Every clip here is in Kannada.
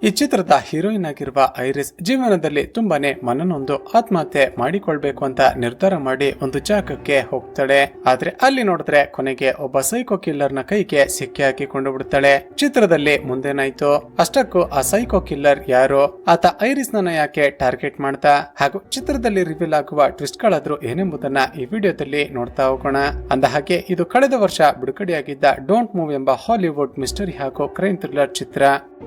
ಈ ಚಿತ್ರದ ಹೀರೋಯಿನ್ ಆಗಿರುವ ಐರಿಸ್ ಜೀವನದಲ್ಲಿ ತುಂಬಾನೇ ಮನನೊಂದು ಆತ್ಮಹತ್ಯೆ ಮಾಡಿಕೊಳ್ಬೇಕು ಅಂತ ನಿರ್ಧಾರ ಮಾಡಿ ಒಂದು ಜಾಗಕ್ಕೆ ಹೋಗ್ತಾಳೆ. ಆದ್ರೆ ಅಲ್ಲಿ ನೋಡಿದ್ರೆ ಕೊನೆಗೆ ಒಬ್ಬ ಸೈಕೋ ಕಿಲ್ಲರ್ ನ ಕೈಗೆ ಸಿಕ್ಕಿ ಹಾಕಿಕೊಂಡು ಬಿಡ್ತಾಳೆ. ಚಿತ್ರದಲ್ಲಿ ಮುಂದೇನಾಯ್ತು, ಅಷ್ಟಕ್ಕೂ ಆ ಸೈಕೋ ಕಿಲ್ಲರ್ ಯಾರು, ಆತ ಐರಿಸ್ ನನ್ನ ಯಾಕೆ ಟಾರ್ಗೆಟ್ ಮಾಡ್ತಾ, ಹಾಗೂ ಚಿತ್ರದಲ್ಲಿ ರಿವೀಲ್ ಆಗುವ ಟ್ವಿಸ್ಟ್ ಗಳಾದ್ರೂ ಏನೆಂಬುದನ್ನ ಈ ವಿಡಿಯೋದಲ್ಲಿ ನೋಡ್ತಾ ಹೋಗೋಣ. ಅಂದ ಹಾಗೆ ಇದು ಕಳೆದ ವರ್ಷ ಬಿಡುಗಡೆಯಾಗಿದ್ದ ಡೋಂಟ್ ಮೂವ್ ಎಂಬ ಹಾಲಿವುಡ್ ಮಿಸ್ಟರಿ ಹಾಗೂ ಕ್ರೈಮ್ ಥ್ರಿಲ್ಲರ್ ಚಿತ್ರ.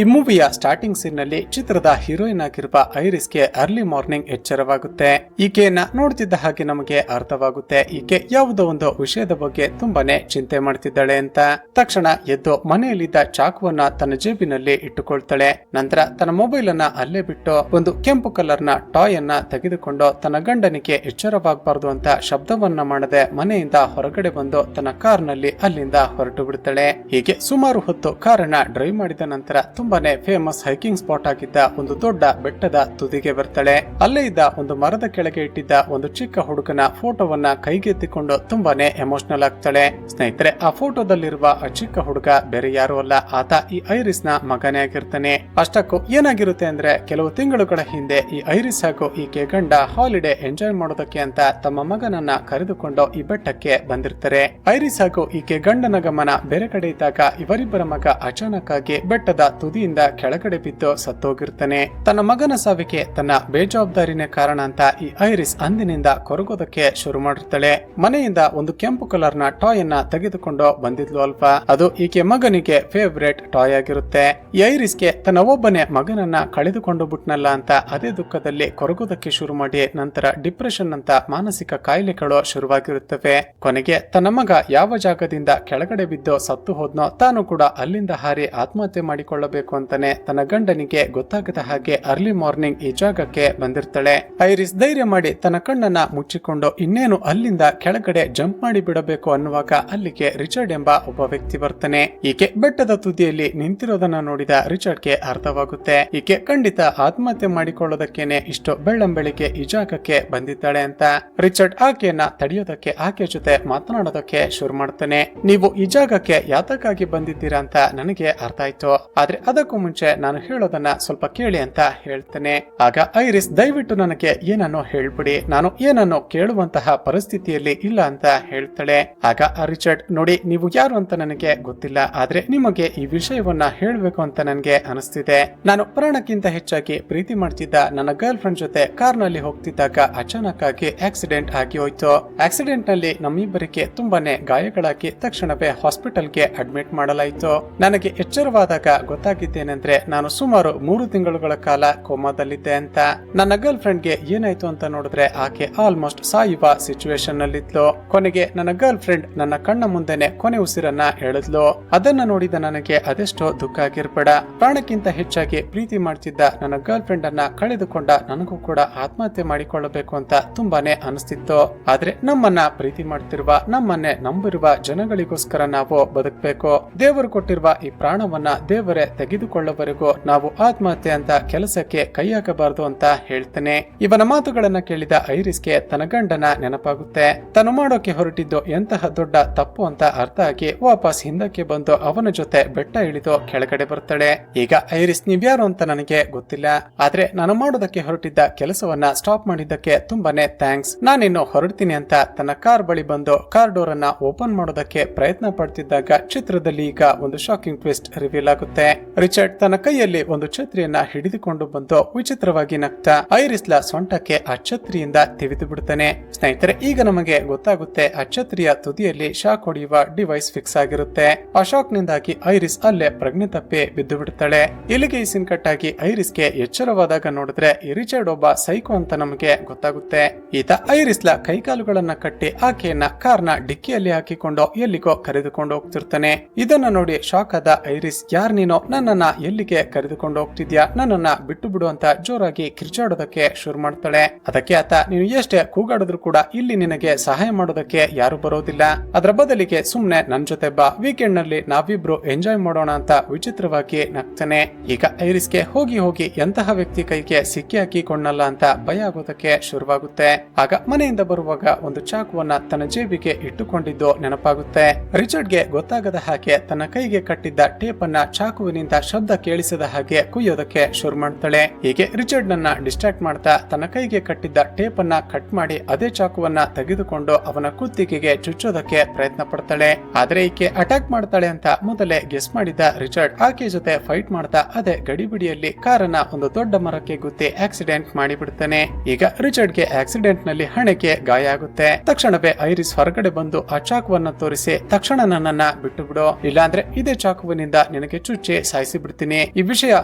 ಈ ಮೂವಿಯ ಸ್ಟಾರ್ಟಿಂಗ್ ಸೀನ್ ನಲ್ಲಿ ಚಿತ್ರದ ಹೀರೋಯಿನ್ ಆಗಿರುವ ಐರಿಸ್ ಗೆ ಅರ್ಲಿ ಮಾರ್ನಿಂಗ್ ಎಚ್ಚರವಾಗುತ್ತೆ. ಈಕೆಯನ್ನ ನೋಡ್ತಿದ್ದ ಹಾಗೆ ನಮಗೆ ಅರ್ಥವಾಗುತ್ತೆ ಈಕೆ ಯಾವುದೋ ಒಂದು ವಿಷಯದ ಬಗ್ಗೆ ತುಂಬಾನೇ ಚಿಂತೆ ಮಾಡ್ತಿದ್ದಾಳೆ ಅಂತ. ತಕ್ಷಣ ಎದ್ದು ಮನೆಯಲ್ಲಿದ್ದ ಚಾಕುವನ್ನ ತನ್ನ ಜೇಬಿನಲ್ಲಿ ಇಟ್ಟುಕೊಳ್ತಾಳೆ. ನಂತರ ತನ್ನ ಮೊಬೈಲ್ ಅನ್ನ ಅಲ್ಲೇ ಬಿಟ್ಟು ಒಂದು ಕೆಂಪು ಕಲರ್ ನ ಟಾಯ್ ಅನ್ನ ತೆಗೆದುಕೊಂಡು ತನ್ನ ಗಂಡನಿಗೆ ಎಚ್ಚರವಾಗಬಾರದು ಅಂತ ಶಬ್ದವನ್ನ ಮಾಡದೆ ಮನೆಯಿಂದ ಹೊರಗಡೆ ಬಂದು ತನ್ನ ಕಾರ್ ನಲ್ಲಿ ಅಲ್ಲಿಂದ ಹೊರಟು ಬಿಡ್ತಾಳೆ. ಹೀಗೆ ಸುಮಾರು ಹೊತ್ತು ಕಾರನ್ನ ಡ್ರೈವ್ ಮಾಡಿದ ನಂತರ ತುಂಬಾನೇ ಫೇಮಸ್ ಹೈಕಿಂಗ್ ಸ್ಪಾಟ್ ಆಗಿದ್ದ ಒಂದು ದೊಡ್ಡ ಬೆಟ್ಟದ ತುದಿಗೆ ಬರ್ತಾಳೆ. ಅಲ್ಲೇ ಇದ್ದ ಒಂದು ಮರದ ಕೆಳಗೆ ಇಟ್ಟಿದ್ದ ಒಂದು ಚಿಕ್ಕ ಹುಡುಗನ ಫೋಟೋವನ್ನ ಕೈಗೆತ್ತಿಕೊಂಡು ತುಂಬಾನೇ ಎಮೋಷನಲ್ ಆಗ್ತಾಳೆ. ಸ್ನೇಹಿತರೆ, ಆ ಫೋಟೋದಲ್ಲಿರುವ ಆ ಚಿಕ್ಕ ಹುಡುಗ ಬೇರೆ ಯಾರು ಅಲ್ಲ, ಆತ ಈ ಐರಿಸ್ ನ ಮಗನೇ ಆಗಿರ್ತಾನೆ. ಅಷ್ಟಕ್ಕೂ ಏನಾಗಿರುತ್ತೆ ಅಂದ್ರೆ, ಕೆಲವು ತಿಂಗಳುಗಳ ಹಿಂದೆ ಈ ಐರಿಸ್ ಹಾಗೂ ಈಕೆ ಗಂಡ ಹಾಲಿಡೇ ಎಂಜಾಯ್ ಮಾಡೋದಕ್ಕೆ ಅಂತ ತಮ್ಮ ಮಗನನ್ನ ಕರೆದುಕೊಂಡು ಈ ಬೆಟ್ಟಕ್ಕೆ ಬಂದಿರ್ತಾರೆ. ಐರಿಸ್ ಹಾಗೂ ಈಕೆ ಗಂಡನ ಗಮನ ಬೇರೆ ಕಡೆ ಇದ್ದಾಗ ಇವರಿಬ್ಬರ ಮಗ ಅಚಾನಕ್ ಆಗಿ ಬೆಟ್ಟದ ತುದಿಯಿಂದ ಕೆಳಗಡೆ ಬಿದ್ದು ಸತ್ತೋಗಿರ್ತಾನೆ. ತನ್ನ ಮಗನ ಸಾವಿಗೆ ತನ್ನ ಬೇಜವಾಬ್ದಾರಿನೇ ಕಾರಣ ಅಂತ ಈ ಐರಿಸ್ ಅಂದಿನಿಂದ ಕೊರಗೋದಕ್ಕೆ ಶುರು ಮಾಡಿರ್ತಾಳೆ. ಮನೆಯಿಂದ ಒಂದು ಕೆಂಪು ಕಲರ್ ನ ಟಾಯ್ ಅನ್ನ ತೆಗೆದುಕೊಂಡು ಬಂದಿದ್ಲು ಅಲ್ವಾ, ಅದು ಈಕೆ ಮಗನಿಗೆ ಫೇವ್ರೇಟ್ ಟಾಯ್ ಆಗಿರುತ್ತೆ. ಈ ಐರಿಸ್ಗೆ ತನ್ನ ಒಬ್ಬನೇ ಮಗನನ್ನ ಕಳೆದುಕೊಂಡು ಬಿಟ್ನಲ್ಲ ಅಂತ ಅದೇ ದುಃಖದಲ್ಲಿ ಕೊರಗೋದಕ್ಕೆ ಶುರು ಮಾಡಿ ನಂತರ ಡಿಪ್ರೆಷನ್ ಅಂತ ಮಾನಸಿಕ ಕಾಯಿಲೆಗಳು ಶುರುವಾಗಿರುತ್ತವೆ. ಕೊನೆಗೆ ತನ್ನ ಮಗ ಯಾವ ಜಾಗದಿಂದ ಕೆಳಗಡೆ ಬಿದ್ದು ಸತ್ತು ಹೋದ್ನೋ ತಾನು ಕೂಡ ಅಲ್ಲಿಂದ ಹಾರಿ ಆತ್ಮಹತ್ಯೆ ಮಾಡಿಕೊಳ್ಳಬೇಕು ಅಂತಾನೆ ತನ್ನ ಗಂಡನಿಗೆ ಗೊತ್ತಾಗದ ಹಾಗೆ ಅರ್ಲಿ ಮಾರ್ನಿಂಗ್ ಈ ಜಾಗಕ್ಕೆ ಬಂದಿರ್ತಾಳೆ. ಐರಿಸ್ ಧೈರ್ಯ ಮಾಡಿ ತನ್ನ ಕಣ್ಣನ್ನ ಮುಚ್ಚಿಕೊಂಡು ಇನ್ನೇನು ಅಲ್ಲಿಂದ ಕೆಳಗಡೆ ಜಂಪ್ ಮಾಡಿ ಬಿಡಬೇಕು ಅನ್ನುವಾಗ ಅಲ್ಲಿಗೆ ರಿಚರ್ಡ್ ಎಂಬ ಒಬ್ಬ ವ್ಯಕ್ತಿ ಬರ್ತಾನೆ. ಈಕೆ ಬೆಟ್ಟದ ತುದಿಯಲ್ಲಿ ನಿಂತಿರೋದನ್ನ ನೋಡಿದ ರಿಚರ್ಡ್ಗೆ ಅರ್ಥವಾಗುತ್ತೆ ಈಕೆ ಖಂಡಿತ ಆತ್ಮಹತ್ಯೆ ಮಾಡಿಕೊಳ್ಳೋದಕ್ಕೇನೆ ಇಷ್ಟು ಬೆಳ್ಳಂಬೆಳಿಗ್ಗೆ ಈ ಜಾಗಕ್ಕೆ ಬಂದಿದ್ದಾಳೆ ಅಂತ. ರಿಚರ್ಡ್ ಆಕೆಯನ್ನ ತಡೆಯೋದಕ್ಕೆ ಆಕೆ ಜೊತೆ ಮಾತನಾಡೋದಕ್ಕೆ ಶುರು ಮಾಡ್ತಾನೆ. ನೀವು ಈ ಜಾಗಕ್ಕೆ ಯಾತಕ್ಕಾಗಿ ಬಂದಿದ್ದೀರಾ ಅಂತ ನನಗೆ ಅರ್ಥ ಆಯ್ತು, ಆದ್ರೆ ಅದಕ್ಕೂ ಮುಂಚೆ ನಾನು ಹೇಳೋದನ್ನ ಸ್ವಲ್ಪ ಕೇಳಿ ಅಂತ ಹೇಳ್ತೇನೆ. ಆಗ ಐರಿಸ್, ದಯವಿಟ್ಟು ನನಗೆ ಏನನ್ನೋ ಹೇಳ್ಬಿಡಿ, ನಾನು ಏನನ್ನೋ ಕೇಳುವಂತಹ ಪರಿಸ್ಥಿತಿಯಲ್ಲಿ ಇಲ್ಲ ಅಂತ ಹೇಳ್ತಾಳೆ. ಆಗ ರಿಚರ್ಡ್, ನೋಡಿ ನೀವು ಯಾರು ಅಂತ ನನಗೆ ಗೊತ್ತಿಲ್ಲ, ಆದ್ರೆ ನಿಮಗೆ ಈ ವಿಷಯವನ್ನ ಹೇಳ್ಬೇಕು ಅಂತ ನನಗೆ ಅನಿಸ್ತಿದೆ. ನಾನು ಪ್ರಾಣಕ್ಕಿಂತ ಹೆಚ್ಚಾಗಿ ಪ್ರೀತಿ ಮಾಡ್ತಿದ್ದ ನನ್ನ ಗರ್ಲ್ ಫ್ರೆಂಡ್ ಜೊತೆ ಕಾರ್ ನಲ್ಲಿ ಹೋಗ್ತಿದ್ದಾಗ ಅಚಾನಕ್ ಆಗಿ ಆಕ್ಸಿಡೆಂಟ್ ಆಗಿ ಹೋಯ್ತು. ಆಕ್ಸಿಡೆಂಟ್ ನಲ್ಲಿ ನಮ್ಮಿಬ್ಬರಿಗೆ ತುಂಬಾನೇ ಗಾಯಗಳಾಗಿ ತಕ್ಷಣವೇ ಹಾಸ್ಪಿಟಲ್ಗೆ ಅಡ್ಮಿಟ್ ಮಾಡಲಾಯಿತು. ನನಗೆ ಎಚ್ಚರವಾದಾಗ ಗೊತ್ತಾಗಿದ್ದೇನೆಂದ್ರೆ ನಾನು ಸುಮಾರು 3 ತಿಂಗಳುಗಳ ಕಾಲ ಕೋಮಾದಲ್ಲಿದ್ದೆ ಅಂತ. ನನ್ನ ಗರ್ಲ್ ಫ್ರೆಂಡ್ಗೆ ಏನಾಯ್ತು ಅಂತ ನೋಡಿದ್ರೆ ಆಕೆ ಆಲ್ಮೋಸ್ಟ್ ಸಾಯುವ ಸಿಚುವೇಶನ್ ನಲ್ಲಿದ್ಲು. ಕೊನೆಗೆ ನನ್ನ ಗರ್ಲ್ ಫ್ರೆಂಡ್ ನನ್ನ ಕಣ್ಣ ಮುಂದೆನೆ ಕೊನೆ ಉಸಿರನ್ನ ಎಳೆದ್ಲು. ಅದನ್ನ ನೋಡಿದ ನನಗೆ ಅದೆಷ್ಟೋ ದುಃಖ ಆಗಿರ್ಬೇಡ, ಪ್ರಾಣಕ್ಕಿಂತ ಹೆಚ್ಚಾಗಿ ಪ್ರೀತಿ ಮಾಡ್ತಿದ್ದ ನನ್ನ ಗರ್ಲ್ ಫ್ರೆಂಡ್ ಅನ್ನ ಕಳೆದುಕೊಂಡ ನನಗೂ ಕೂಡ ಆತ್ಮಹತ್ಯೆ ಮಾಡಿಕೊಳ್ಳಬೇಕು ಅಂತ ತುಂಬಾನೇ ಅನಿಸ್ತಿತ್ತು. ಆದ್ರೆ ನಮ್ಮನ್ನ ಪ್ರೀತಿ ಮಾಡ್ತಿರುವ, ನಮ್ಮನ್ನೇ ನಂಬಿರುವ ಜನಗಳಿಗೋಸ್ಕರ ನಾವು ಬದುಕಬೇಕು. ದೇವರು ಕೊಟ್ಟಿರುವ ಈ ಪ್ರಾಣವನ್ನ ದೇವರೇ ತೆಗೆದುಕೊಳ್ಳುವವರೆಗೂ ನಾವು ಆತ್ಮಹತ್ಯೆ ಅಂತ ಕೆಲಸಕ್ಕೆ ಕೈ ಹಾಕಬಾರದು ಅಂತ ಹೇಳ್ತೇನೆ. ಇವನ ಮಾತುಗಳನ್ನ ಕೇಳಿದ ಐರಿಸ್ಗೆ ತನ್ನ ಗಂಡನ ನೆನಪಾಗುತ್ತೆ. ತಾನು ಮಾಡೋಕೆ ಹೊರಟಿದ್ದು ಎಂತಹ ದೊಡ್ಡ ತಪ್ಪು ಅಂತ ಅರ್ಥ ಆಗಿ ವಾಪಸ್ ಹಿಂದಕ್ಕೆ ಬಂದು ಅವನ ಜೊತೆ ಬೆಟ್ಟ ಇಳಿದು ಕೆಳಗಡೆ ಬರ್ತಾಳೆ. ಈಗ ಐರಿಸ್, ನೀವ್ಯಾರು ಅಂತ ನನಗೆ ಗೊತ್ತಿಲ್ಲ, ಆದ್ರೆ ನಾನು ಮಾಡೋದಕ್ಕೆ ಹೊರಟಿದ್ದ ಕೆಲಸವನ್ನ ಸ್ಟಾಪ್ ಮಾಡಿದ್ದಕ್ಕೆ ತುಂಬಾನೇ ಥ್ಯಾಂಕ್ಸ್. ನಾನಿನ್ನು ಹೊರಡ್ತೀನಿ ಅಂತ ತನ್ನ ಕಾರ್ ಬಳಿ ಬಂದು ಕಾರ್ ಡೋರ್ ಅನ್ನ ಓಪನ್ ಮಾಡೋದಕ್ಕೆ ಪ್ರಯತ್ನ ಪಡ್ತಿದ್ದಾಗ ಚಿತ್ರದಲ್ಲಿ ಈಗ ಒಂದು ಶಾಕಿಂಗ್ ಟ್ವಿಸ್ಟ್ ರಿವೀಲ್ ಆಗುತ್ತೆ. ರಿಚರ್ಡ್ ತನ್ನ ಕೈಯಲ್ಲಿ ಒಂದು ಛತ್ರಿಯನ್ನ ಹಿಡಿದುಕೊಂಡು ಬಂದು ವಿಚಿತ್ರವಾಗಿ ನಗ್ತಾ ಐರಿಸ್ಲ ಸೊಂಟಕ್ಕೆ ಆ ಛತ್ರಿಯಿಂದ ತಿವಿದು ಬಿಡ್ತಾನೆ. ಸ್ನೇಹಿತರೆ, ಈಗ ನಮಗೆ ಗೊತ್ತಾಗುತ್ತೆ ಆ ಛತ್ರಿಯ ತುದಿಯಲ್ಲಿ ಶಾಕ್ ಹೊಡೆಯುವ ಡಿವೈಸ್ ಫಿಕ್ಸ್ ಆಗಿರುತ್ತೆ. ಆ ಶಾಕ್ ನಿಂದಾಗಿ ಐರಿಸ್ ಅಲ್ಲೇ ಪ್ರಜ್ಞೆ ತಪ್ಪಿ ಬಿದ್ದು ಬಿಡ್ತಾಳೆ. ಇಲ್ಲಿಗೆ ಈ ಸೀನ್ ಕಟ್ ಆಗಿ ಐರಿಸ್ಗೆ ಎಚ್ಚರವಾದಾಗ ನೋಡಿದ್ರೆ ಈ ರಿಚರ್ಡ್ ಒಬ್ಬ ಸೈಕೋ ಅಂತ ನಮಗೆ ಗೊತ್ತಾಗುತ್ತೆ. ಈತ ಐರಿಸ್ಲ ಕೈಕಾಲುಗಳನ್ನ ಕಟ್ಟಿ ಆಕೆಯನ್ನ ಕಾರ್ನ ಡಿಕ್ಕಿಯಲ್ಲಿ ಹಾಕಿಕೊಂಡು ಎಲ್ಲಿಗೋ ಕರೆದುಕೊಂಡು ಹೋಗ್ತಿರ್ತಾನೆ. ಇದನ್ನ ನೋಡಿ ಶಾಕ್ ಆದ ಐರಿಸ್, ಯಾರ್ ನೀನು, ನನ್ನನ್ನ ಎಲ್ಲಿಗೆ ಕರೆದುಕೊಂಡು ಹೋಗ್ತಿದ್ಯಾ, ನನ್ನನ್ನ ಬಿಟ್ಟು ಬಿಡು ಅಂತ ಜೋರಾಗಿ ಕಿರ್ಚಾಡೋದಕ್ಕೆ ಶುರು ಮಾಡ್ತಾಳೆ. ಅದಕ್ಕೆ ಆತ, ನೀನು ಎಷ್ಟೇ ಕೂಗಾಡಿದ್ರು ಕೂಡ ಇಲ್ಲಿ ನಿನಗೆ ಸಹಾಯ ಮಾಡೋದಕ್ಕೆ ಯಾರು ಬರೋದಿಲ್ಲ, ಅದರ ಬದಲಿಗೆ ಸುಮ್ನೆ ನನ್ ಜೊತೆ ಬಾ, ವೀಕೆಂಡ್ ನಲ್ಲಿ ನಾವಿಬ್ರು ಎಂಜಾಯ್ ಮಾಡೋಣ ಅಂತ ವಿಚಿತ್ರವಾಗಿ ನಗ್ತಾನೆ. ಈಗ ಐರಿಸ್ಗೆ ಹೋಗಿ ಹೋಗಿ ಎಂತಹ ವ್ಯಕ್ತಿ ಕೈಗೆ ಸಿಕ್ಕಿ ಹಾಕಿಕೊಂಡಲ್ಲ ಅಂತ ಭಯ ಆಗೋದಕ್ಕೆ ಶುರುವಾಗುತ್ತೆ. ಆಗ ಮನೆಯಿಂದ ಬರುವಾಗ ಒಂದು ಚಾಕುವನ್ನ ತನ್ನ ಜೇಬಿಗೆ ಇಟ್ಟುಕೊಂಡಿದ್ದು ನೆನಪಾಗುತ್ತೆ. ರಿಚರ್ಡ್ಗೆ ಗೊತ್ತಾಗದ ಹಾಗೆ ತನ್ನ ಕೈಗೆ ಕಟ್ಟಿದ್ದ ಟೇಪ್ ಅನ್ನ ಚಾಕುವಿನಿಂದ ಶಬ್ದ ಕೇಳಿಸ ಗಮನಿಸದ ಹಾಗೆ ಕುಯ್ಯೋದಕ್ಕೆ ಶುರು ಮಾಡ್ತಾಳೆ. ಹೀಗೆ ರಿಚರ್ಡ್ ನನ್ನ ಡಿಸ್ಟ್ರಾಕ್ಟ್ ಮಾಡ್ತಾ ತನ್ನ ಕೈಗೆ ಕಟ್ಟಿದ್ದ ಟೇಪ್ ಅನ್ನ ಕಟ್ ಮಾಡಿ ಅದೇ ಚಾಕುವನ್ನ ತೆಗೆದುಕೊಂಡು ಅವನ ಕುತ್ತಿಗೆಗೆ ಚುಚ್ಚೋದಕ್ಕೆ ಪ್ರಯತ್ನ ಪಡ್ತಾಳೆ. ಆದ್ರೆ ಈಕೆ ಅಟ್ಯಾಕ್ ಮಾಡ್ತಾಳೆ ಅಂತ ಮೊದಲೇ ಗೆಸ್ ಮಾಡಿದ ರಿಚರ್ಡ್ ಆಕೆ ಜೊತೆ ಫೈಟ್ ಮಾಡ್ತಾ ಅದೇ ಗಡಿಬಿಡಿಯಲ್ಲಿ ಕಾರನ್ನ ಒಂದು ದೊಡ್ಡ ಮರಕ್ಕೆ ಗುದ್ದಿ ಆಕ್ಸಿಡೆಂಟ್ ಮಾಡಿಬಿಡ್ತಾನೆ. ಈಗ ರಿಚರ್ಡ್ ಗೆ ಆಕ್ಸಿಡೆಂಟ್ ನಲ್ಲಿ ಹಣೆಗೆ ಗಾಯ ಆಗುತ್ತೆ. ತಕ್ಷಣವೇ ಐರಿಸ್ ಹೊರಗಡೆ ಬಂದು ಆ ಚಾಕುವನ್ನ ತೋರಿಸಿ ತಕ್ಷಣ ನನ್ನನ್ನ ಬಿಟ್ಟು ಬಿಡು, ಇಲ್ಲಾಂದ್ರೆ ಇದೇ ಚಾಕುವಿನಿಂದ ನಿನಗೆ ಚುಚ್ಚಿ ಸಾಯಿಸಿ ಬಿಡ್ತೀನಿ. ಈ ವಿಷಯ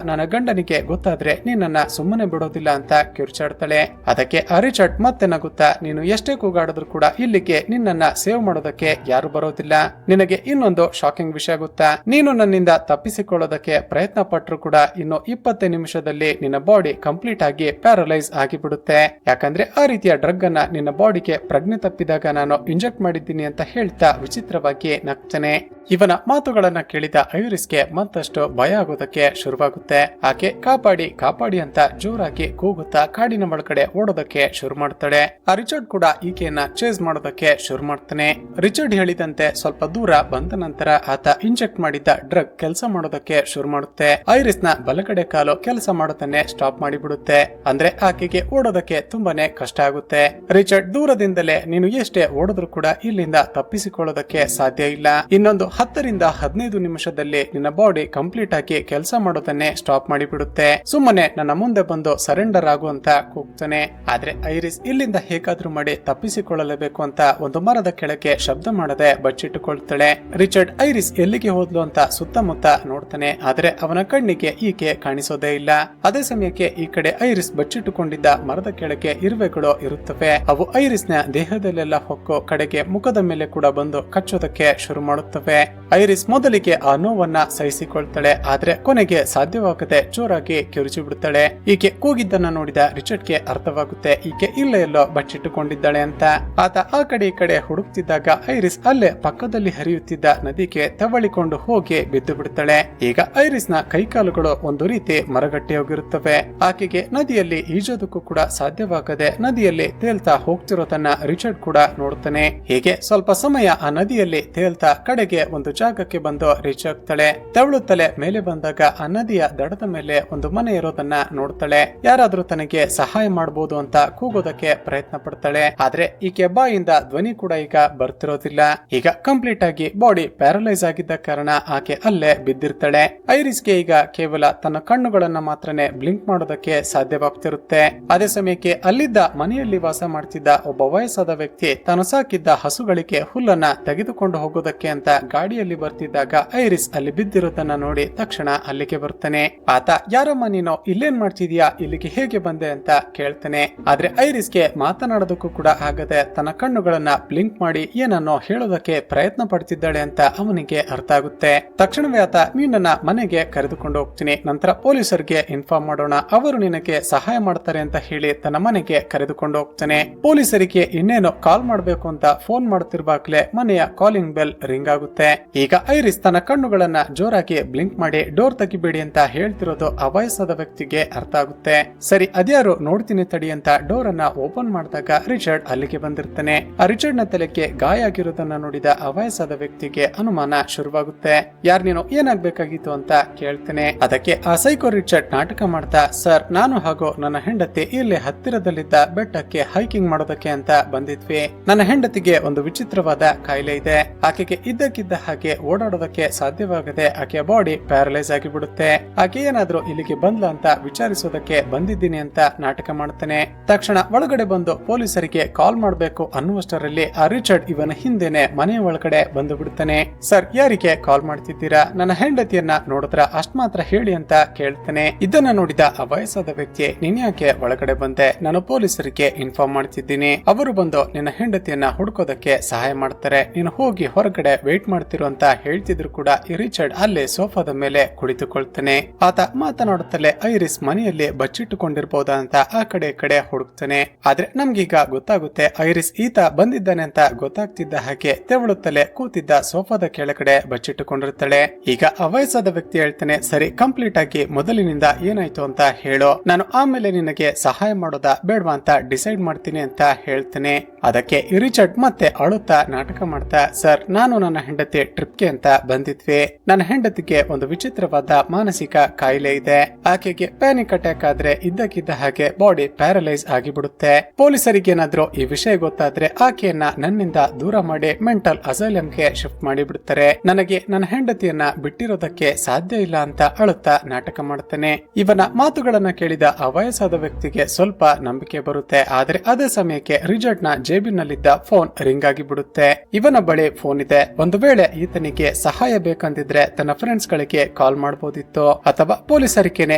ನನ್ನ ಗಂಡನಿಗೆ ಗೊತ್ತಾದ್ರೆ ನಿನ್ನನ್ನ ಸುಮ್ಮನೆ ಬಿಡೋದಿಲ್ಲ ಅಂತ ಕಿರ್ಚಾಡ್ತಾಳೆ. ಅದಕ್ಕೆ ರಿಚರ್ಡ್ ಮತ್ತೆ ನಗುತ್ತಾ, ನೀನು ಎಷ್ಟೇ ಕೂಗಾಡಿದ್ರು ಕೂಡ ಇಲ್ಲಿಗೆ ನಿನ್ನನ್ನ ಸೇವ್ ಮಾಡೋದಕ್ಕೆ ಯಾರು ಬರೋದಿಲ್ಲ. ನಿನಗೆ ಇನ್ನೊಂದು ಶಾಕಿಂಗ್ ವಿಷಯ ಗೊತ್ತಾ? ನೀನು ನನ್ನಿಂದ ತಪ್ಪಿಸಿಕೊಳ್ಳೋದಕ್ಕೆ ಪ್ರಯತ್ನ ಪಟ್ಟರು ಕೂಡ ಇನ್ನು 20 ನಿಮಿಷದಲ್ಲಿ ನಿನ್ನ ಬಾಡಿ ಕಂಪ್ಲೀಟ್ ಆಗಿ ಪ್ಯಾರಲೈಸ್ ಆಗಿಬಿಡುತ್ತೆ. ಯಾಕಂದ್ರೆ ಆ ರೀತಿಯ ಡ್ರಗ್ ಅನ್ನ ನಿನ್ನ ಬಾಡಿಗೆ ಪ್ರಜ್ಞೆ ತಪ್ಪಿದಾಗ ನಾನು ಇಂಜೆಕ್ಟ್ ಮಾಡಿದ್ದೀನಿ ಅಂತ ಹೇಳ್ತಾ ವಿಚಿತ್ರವಾಗಿ ನಗ್ತಾನೆ. ಇವನ ಮಾತುಗಳನ್ನ ಕೇಳಿದ ಐರಿಸ್ಗೆ ಮತ್ತಷ್ಟು ಭಯ ಆಗೋದಕ್ಕೆ ಶುರುವಾಗುತ್ತೆ. ಆಕೆ ಕಾಪಾಡಿ ಕಾಪಾಡಿ ಅಂತ ಜೋರಾಗಿ ಕೂಗುತ್ತಾ ಕಾಡಿನ ಒಳಗಡೆ ಓಡೋದಕ್ಕೆ ಶುರು ಮಾಡ್ತಾಳೆ. ಆ ರಿಚರ್ಡ್ ಕೂಡ ಈಕೆಯನ್ನ ಚೇಸ್ ಮಾಡೋದಕ್ಕೆ ಶುರು ಮಾಡ್ತಾನೆ. ರಿಚರ್ಡ್ ಹೇಳಿದಂತೆ ಸ್ವಲ್ಪ ದೂರ ಬಂದ ನಂತರ ಆತ ಇಂಜೆಕ್ಟ್ ಮಾಡಿದ್ದ ಡ್ರಗ್ ಕೆಲಸ ಮಾಡೋದಕ್ಕೆ ಶುರು ಮಾಡುತ್ತೆ. ಐರಿಸ್ ನ ಬಲಗಡೆ ಕಾಲು ಕೆಲಸ ಮಾಡೋದನ್ನೇ ಸ್ಟಾಪ್ ಮಾಡಿಬಿಡುತ್ತೆ. ಅಂದ್ರೆ ಆಕೆಗೆ ಓಡೋದಕ್ಕೆ ತುಂಬಾನೇ ಕಷ್ಟ ಆಗುತ್ತೆ. ರಿಚರ್ಡ್ ದೂರದಿಂದಲೇ ನೀನು ಎಷ್ಟೇ ಓಡಿದ್ರು ಕೂಡ ಇಲ್ಲಿಂದ ತಪ್ಪಿಸಿಕೊಳ್ಳೋದಕ್ಕೆ ಸಾಧ್ಯ ಇಲ್ಲ. ಇನ್ನೊಂದು 10 ರಿಂದ 15 ನಿಮಿಷದಲ್ಲಿ ನಿನ್ನ ಬಾಡಿ ಕಂಪ್ಲೀಟ್ ಆಗಿ ಕೆಲಸ ಮಾಡೋದನ್ನೇ ಸ್ಟಾಪ್ ಮಾಡಿಬಿಡುತ್ತೆ. ಸುಮ್ಮನೆ ನನ್ನ ಮುಂದೆ ಬಂದು ಸರೆಂಡರ್ ಆಗು ಅಂತ ಕೂಗ್ತಾನೆ. ಆದ್ರೆ ಐರಿಸ್ ಇಲ್ಲಿಂದ ಹೇಗಾದ್ರೂ ಮಾಡಿ ತಪ್ಪಿಸಿಕೊಳ್ಳಲೇಬೇಕು ಅಂತ ಒಂದು ಮರದ ಕೆಳಗೆ ಶಬ್ದ ಮಾಡದೆ ಬಚ್ಚಿಟ್ಟುಕೊಳ್ತಾಳೆ. ರಿಚರ್ಡ್ ಐರಿಸ್ ಎಲ್ಲಿಗೆ ಹೋದ್ಲು ಅಂತ ಸುತ್ತಮುತ್ತ ನೋಡ್ತಾನೆ. ಆದ್ರೆ ಅವನ ಕಣ್ಣಿಗೆ ಈಕೆ ಕಾಣಿಸೋದೇ ಇಲ್ಲ. ಅದೇ ಸಮಯಕ್ಕೆ ಈ ಕಡೆ ಐರಿಸ್ ಬಚ್ಚಿಟ್ಟುಕೊಂಡಿದ್ದ ಮರದ ಕೆಳಗೆ ಇರುವೆಗಳು ಇರುತ್ತವೆ. ಅವು ಐರಿಸ್ ನ ದೇಹದಲ್ಲೆಲ್ಲ ಹೊಕ್ಕು ಕಡೆಗೆ ಮುಖದ ಮೇಲೆ ಕೂಡ ಬಂದು ಕಚ್ಚೋದಕ್ಕೆ ಶುರು ಮಾಡುತ್ತವೆ. ಐರಿಸ್ ಮೊದಲಿಗೆ ಆ ನೋವನ್ನ ಸಹಿಸಿಕೊಳ್ತಾಳೆ. ಆದ್ರೆ ಕೊನೆಗೆ ಸಾಧ್ಯವಾಗದೆ ಜೋರಾಗಿ ಕಿರುಚಿ ಬಿಡ್ತಾಳೆ. ಈಕೆ ಕೂಗಿದ್ದನ್ನ ನೋಡಿದ ರಿಚರ್ಡ್ಗೆ ಅರ್ಥವಾಗುತ್ತೆ ಈಕೆ ಇಲ್ಲ ಎಲ್ಲೋ ಬಚ್ಚಿಟ್ಟುಕೊಂಡಿದ್ದಾಳೆ ಅಂತ. ಆತ ಆ ಕಡೆ ಈ ಕಡೆ ಹುಡುಕ್ತಿದ್ದಾಗ ಐರಿಸ್ ಅಲ್ಲೇ ಪಕ್ಕದಲ್ಲಿ ಹರಿಯುತ್ತಿದ್ದ ನದಿಗೆ ತವಳಿಕೊಂಡು ಹೋಗಿ ಬಿದ್ದು ಬಿಡ್ತಾಳೆ. ಈಗ ಐರಿಸ್ ನ ಕೈಕಾಲುಗಳು ಒಂದು ರೀತಿ ಮರಗಟ್ಟಿ ಹೋಗಿರುತ್ತವೆ. ಆಕೆಗೆ ನದಿಯಲ್ಲಿ ಈಜೋದಕ್ಕೂ ಕೂಡ ಸಾಧ್ಯವಾಗದೆ ನದಿಯಲ್ಲಿ ತೇಲ್ತಾ ಹೋಗ್ತಿರೋದನ್ನ ರಿಚರ್ಡ್ ಕೂಡ ನೋಡ್ತಾನೆ. ಹೀಗೆ ಸ್ವಲ್ಪ ಸಮಯ ಆ ನದಿಯಲ್ಲಿ ತೇಲ್ತಾ ಕಡೆಗೆ ಒಂದು ಜಾಗಕ್ಕೆ ಬಂದು ರೀಚ್ ಆಗ್ತಾಳೆ. ತೆವಳುತ್ತಲೆ ಮೇಲೆ ಬಂದಾಗ ಆ ನದಿಯ ದಡದ ಮೇಲೆ ಒಂದು ಮನೆ ಇರೋದನ್ನ ನೋಡ್ತಾಳೆ. ಯಾರಾದ್ರೂ ತನಗೆ ಸಹಾಯ ಮಾಡಬಹುದು ಅಂತ ಕೂಗೋದಕ್ಕೆ ಪ್ರಯತ್ನ ಪಡ್ತಾಳೆ. ಆದ್ರೆ ಈಕೆ ಬಾಯಿಂದ ಧ್ವನಿ ಕೂಡ ಈಗ ಬರ್ತಿರೋದಿಲ್ಲ. ಈಗ ಕಂಪ್ಲೀಟ್ ಆಗಿ ಬಾಡಿ ಪ್ಯಾರಲೈಸ್ ಆಗಿದ್ದ ಕಾರಣ ಆಕೆ ಅಲ್ಲೇ ಬಿದ್ದಿರ್ತಾಳೆ. ಐರಿಸ್ಗೆ ಈಗ ಕೇವಲ ತನ್ನ ಕಣ್ಣುಗಳನ್ನ ಮಾತ್ರನೇ ಬ್ಲಿಂಕ್ ಮಾಡೋದಕ್ಕೆ ಸಾಧ್ಯವಾಗ್ತಿರುತ್ತೆ. ಅದೇ ಸಮಯಕ್ಕೆ ಅಲ್ಲಿದ್ದ ಮನೆಯಲ್ಲಿ ವಾಸ ಮಾಡ್ತಿದ್ದ ಒಬ್ಬ ವಯಸ್ಸಾದ ವ್ಯಕ್ತಿ ತಾನು ಸಾಕಿದ್ದ ಹಸುಗಳಿಗೆ ಹುಲ್ಲನ್ನ ತೆಗೆದುಕೊಂಡು ಹೋಗೋದಕ್ಕೆ ಅಂತ ಗಾಡಿಯಲ್ಲಿ ಬರ್ತಿದ್ದಾಗ ಐರಿಸ್ ಅಲ್ಲಿ ಬಿದ್ದಿರೋದನ್ನ ನೋಡಿ ತಕ್ಷಣ ಅಲ್ಲಿಗೆ ಬರ್ತಾನೆ. ಆತ ಯಾರಮ್ಮ ನೀನು ಇಲ್ಲೇನ್ ಮಾಡ್ತಿದ್ಯಾ, ಇಲ್ಲಿಗೆ ಹೇಗೆ ಬಂದೆ ಅಂತ ಕೇಳ್ತಾನೆ. ಆದ್ರೆ ಐರಿಸ್ಗೆ ಮಾತನಾಡೋದಕ್ಕೂ ಕೂಡ ಆಗದೆ ತನ್ನ ಕಣ್ಣುಗಳನ್ನ ಬ್ಲಿಂಕ್ ಮಾಡಿ ಏನನ್ನೋ ಹೇಳೋದಕ್ಕೆ ಪ್ರಯತ್ನ ಪಡ್ತಿದ್ದಾಳೆ ಅಂತ ಅವನಿಗೆ ಅರ್ಥ ಆಗುತ್ತೆ. ತಕ್ಷಣವೇ ಆತ ನೀನನ್ನ ಮನೆಗೆ ಕರೆದುಕೊಂಡು ಹೋಗ್ತೀನಿ, ನಂತರ ಪೊಲೀಸರಿಗೆ ಇನ್ಫಾರ್ಮ್ ಮಾಡೋಣ, ಅವರು ನಿನಗೆ ಸಹಾಯ ಮಾಡ್ತಾರೆ ಅಂತ ಹೇಳಿ ತನ್ನ ಮನೆಗೆ ಕರೆದುಕೊಂಡು ಹೋಗ್ತಾನೆ. ಪೊಲೀಸರಿಗೆ ಇನ್ನೇನು ಕಾಲ್ ಮಾಡ್ಬೇಕು ಅಂತ ಫೋನ್ ಮಾಡ್ತಿರ್ವಾಗ್ಲೇ ಮನೆಯ ಕಾಲಿಂಗ್ ಬೆಲ್ ರಿಂಗ್ ಆಗುತ್ತೆ. ಈಗ ಐರಿಸ್ ತನ್ನ ಕಣ್ಣುಗಳನ್ನ ಜೋರಾಗಿ ಬ್ಲಿಂಕ್ ಮಾಡಿ ಡೋರ್ ತೆಗಿಬೇಡಿ ಅಂತ ಹೇಳ್ತಿರೋದು ಆ ವಯಸ್ಸಾದ ವ್ಯಕ್ತಿಗೆ ಅರ್ಥ ಆಗುತ್ತೆ. ಸರಿ ಅದ್ಯಾರು ನೋಡ್ತೀನಿ ತಡಿ ಅಂತ ಡೋರ್ ಅನ್ನ ಓಪನ್ ಮಾಡಿದಾಗ ರಿಚರ್ಡ್ ಅಲ್ಲಿಗೆ ಬಂದಿರ್ತಾನೆ. ಆ ರಿಚರ್ಡ್ ನ ತಲೆಗೆ ಗಾಯ ಆಗಿರೋದನ್ನ ನೋಡಿದ ಆ ವಯಸ್ಸಾದ ವ್ಯಕ್ತಿಗೆ ಅನುಮಾನ ಶುರುವಾಗುತ್ತೆ. ಯಾರ್ ನೀನು, ಏನಾಗ್ಬೇಕಾಗಿತ್ತು ಅಂತ ಕೇಳ್ತಾನೆ. ಅದಕ್ಕೆ ಆ ಸೈಕೋ ರಿಚರ್ಡ್ ನಾಟಕ ಮಾಡ್ತಾ, ಸರ್ ನಾನು ಹಾಗೂ ನನ್ನ ಹೆಂಡತಿ ಇಲ್ಲಿ ಹತ್ತಿರದಲ್ಲಿದ್ದ ಬೆಟ್ಟಕ್ಕೆ ಹೈಕಿಂಗ್ ಮಾಡೋದಕ್ಕೆ ಅಂತ ಬಂದಿದ್ವಿ. ನನ್ನ ಹೆಂಡತಿಗೆ ಒಂದು ವಿಚಿತ್ರವಾದ ಕಾಯಿಲೆ ಇದೆ. ಆಕೆಗೆ ಇದ್ದಕ್ಕಿದ್ದ ಹಾಗೆ ಓಡಾಡೋದಕ್ಕೆ ಸಾಧ್ಯವಾಗದೆ ಆಕೆಯ ಬಾಡಿ ಪ್ಯಾರಲೈಸ್ ಆಗಿಬಿಡುತ್ತೆ. ಆಕೆ ಏನಾದ್ರೂ ಇಲ್ಲಿಗೆ ಬಂದ್ಲ ಅಂತ ವಿಚಾರಿಸೋದಕ್ಕೆ ಬಂದಿದ್ದೀನಿ ಅಂತ ನಾಟಕ ಮಾಡ್ತಾನೆ. ತಕ್ಷಣ ಒಳಗಡೆ ಬಂದು ಪೊಲೀಸರಿಗೆ ಕಾಲ್ ಮಾಡ್ಬೇಕು ಅನ್ನುವಷ್ಟರಲ್ಲಿ ಆ ರಿಚರ್ಡ್ ಇವನ ಹಿಂದೆನೆ ಮನೆಯ ಒಳಗಡೆ ಬಂದು ಬಿಡ್ತಾನೆ. ಸರ್ ಯಾರಿಗೆ ಕಾಲ್ ಮಾಡ್ತಿದ್ದೀರಾ, ನನ್ನ ಹೆಂಡತಿಯನ್ನ ನೋಡಿದ್ರ ಅಷ್ಟ್ ಮಾತ್ರ ಹೇಳಿ ಅಂತ ಕೇಳ್ತಾನೆ. ಇದನ್ನ ನೋಡಿದ ಆ ವಯಸ್ಸಾದ ವ್ಯಕ್ತಿ, ನೀನ್ ಯಾಕೆ ಒಳಗಡೆ ಬಂದೆ, ನಾನು ಪೊಲೀಸರಿಗೆ ಇನ್ಫಾರ್ಮ್ ಮಾಡ್ತಿದ್ದೀನಿ, ಅವರು ಬಂದು ನಿನ್ನ ಹೆಂಡತಿಯನ್ನ ಹುಡುಕೋದಕ್ಕೆ ಸಹಾಯ ಮಾಡ್ತಾರೆ, ನೀನು ಹೋಗಿ ಹೊರಗಡೆ ವೇಟ್ ಮಾಡ್ತಿರೋ ಅಂತ ಹೇಳ್ತಿದ್ರು ಕೂಡ ಈ ರಿಚರ್ಡ್ ಅಲ್ಲೇ ಸೋಫಾದ ಮೇಲೆ ಕುಳಿತುಕೊಳ್ತಾನೆ. ಆತ ಮಾತನಾಡುತ್ತಲೇ ಐರಿಸ್ ಮನೆಯಲ್ಲಿ ಬಚ್ಚಿಟ್ಟುಕೊಂಡಿರ್ಬೋದಾ ಅಂತ ಆ ಕಡೆ ಹುಡುಕ್ತಾನೆ. ಆದ್ರೆ ನಮ್ಗೀಗ ಗೊತ್ತಾಗುತ್ತೆ ಐರಿಸ್ ಈತ ಬಂದಿದ್ದಾನೆ ಅಂತ ಗೊತ್ತಾಗ್ತಿದ್ದ ಹಾಗೆ ತೆವಳುತ್ತಲೇ ಕೂತಿದ್ದ ಸೋಫಾದ ಕೆಳಗಡೆ ಬಚ್ಚಿಟ್ಟುಕೊಂಡಿರ್ತಾಳೆ. ಈಗ ಆ ವಯಸ್ಸಾದ ವ್ಯಕ್ತಿ ಹೇಳ್ತಾನೆ, ಸರಿ ಕಂಪ್ಲೀಟ್ ಆಗಿ ಮೊದಲಿನಿಂದ ಏನಾಯ್ತು ಅಂತ ಹೇಳೋ, ನಾನು ಆಮೇಲೆ ನಿನಗೆ ಸಹಾಯ ಮಾಡೋದಾ ಬೇಡವಾ ಅಂತ ಡಿಸೈಡ್ ಮಾಡ್ತೀನಿ ಅಂತ ಹೇಳ್ತಾನೆ. ಅದಕ್ಕೆ ರಿಚರ್ಡ್ ಮತ್ತೆ ಅಳುತ್ತಾ ನಾಟಕ ಮಾಡ್ತಾ, ಸರ್ ನಾನು ನನ್ನ ಹೆಂಡತಿ ಟ್ರಿಪ್ಗೆ ಅಂತ ಬಂದಿದ್ವಿ, ನನ್ನ ಹೆಂಡತಿಗೆ ಒಂದು ವಿಚಿತ್ರವಾದ ಮಾನಸಿಕ ಕಾಯಿಲೆ ಇದೆ. ಆಕೆಗೆ ಪ್ಯಾನಿಕ್ ಅಟ್ಯಾಕ್ ಆದ್ರೆ ಇದ್ದಕ್ಕಿದ್ದ ಹಾಗೆ ಬಾಡಿ ಪ್ಯಾರಲೈಸ್ ಆಗಿಬಿಡುತ್ತೆ. ಪೊಲೀಸರಿಗೇನಾದ್ರೂ ಈ ವಿಷಯ ಗೊತ್ತಾದ್ರೆ ಆಕೆಯನ್ನ ನನ್ನಿಂದ ದೂರ ಮಾಡಿ ಮೆಂಟಲ್ ಅಸೈಲಂಗೆ ಶಿಫ್ಟ್ ಮಾಡಿ ಬಿಡ್ತಾರೆ. ನನಗೆ ನನ್ನ ಹೆಂಡತಿಯನ್ನ ಬಿಟ್ಟಿರೋದಕ್ಕೆ ಸಾಧ್ಯ ಇಲ್ಲ ಅಂತ ಅಳುತ್ತಾ ನಾಟಕ ಮಾಡ್ತಾನೆ. ಇವನ ಮಾತುಗಳನ್ನ ಕೇಳಿದ ಆ ವಯಸ್ಸಾದ ವ್ಯಕ್ತಿಗೆ ಸ್ವಲ್ಪ ನಂಬಿಕೆ ಬರುತ್ತೆ. ಆದ್ರೆ ಅದೇ ಸಮಯಕ್ಕೆ ರಿಚರ್ಡ್ ನ ಜೇಬಿನಲ್ಲಿದ್ದ ಫೋನ್ ರಿಂಗ್ ಆಗಿ ಬಿಡುತ್ತೆ. ಇವನ ಬಳಿ ಫೋನ್ ಇದೆ. ಒಂದು ವೇಳೆ ಈತನಿಗೆ ಸಹಾಯ ಬೇಕಂದಿದ್ರೆ ತನ್ನ ಫ್ರೆಂಡ್ಸ್ ಗಳಿಗೆ ಕಾಲ್ ಮಾಡಬಹುದಿತ್ತು ಅಥವಾ ಪೊಲೀಸರಿಗೇನೆ